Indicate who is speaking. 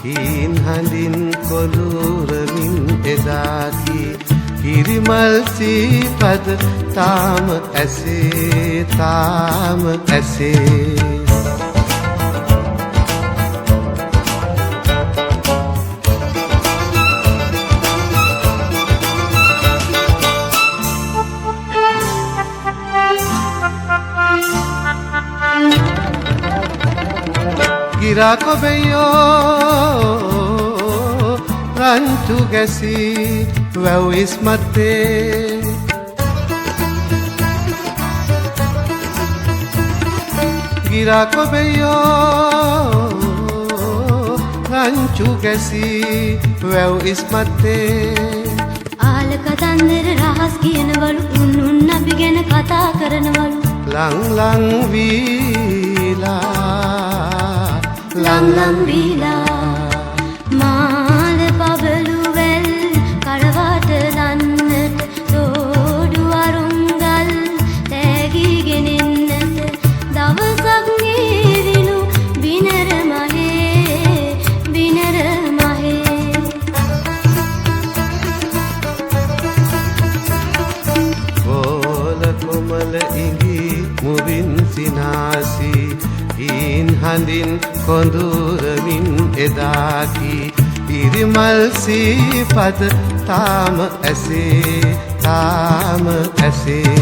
Speaker 1: හීන් හඳින් කොළුරමින් එදාකි හිරිමල් සීපද තාම ඇසේ තාම ඇසේ गिरा को बेयो रंचु गैसी वह इसमते गिरा को बेयो रंचु गैसी वह इसमते
Speaker 2: ආල කතන්දර රහස් කියනවලු උන් අපි ගැන කතා කරනවලු
Speaker 1: ලං ලං වීලා
Speaker 2: ලං ලං වීලා මාල පබළු වැල් කඩවට ලන්නට තෝඩු අරුංගල් තෑගි ගෙනෙන්නට දවසක් ගෙවිනු බිනර මහේ
Speaker 1: බෝල කොමල ඉඟි මුවින් සිනාසි හීන් හඳින් කොඳුරමින් එදාකි ඉරිමල් සීපද තාම ඇසේ තාම ඇසේ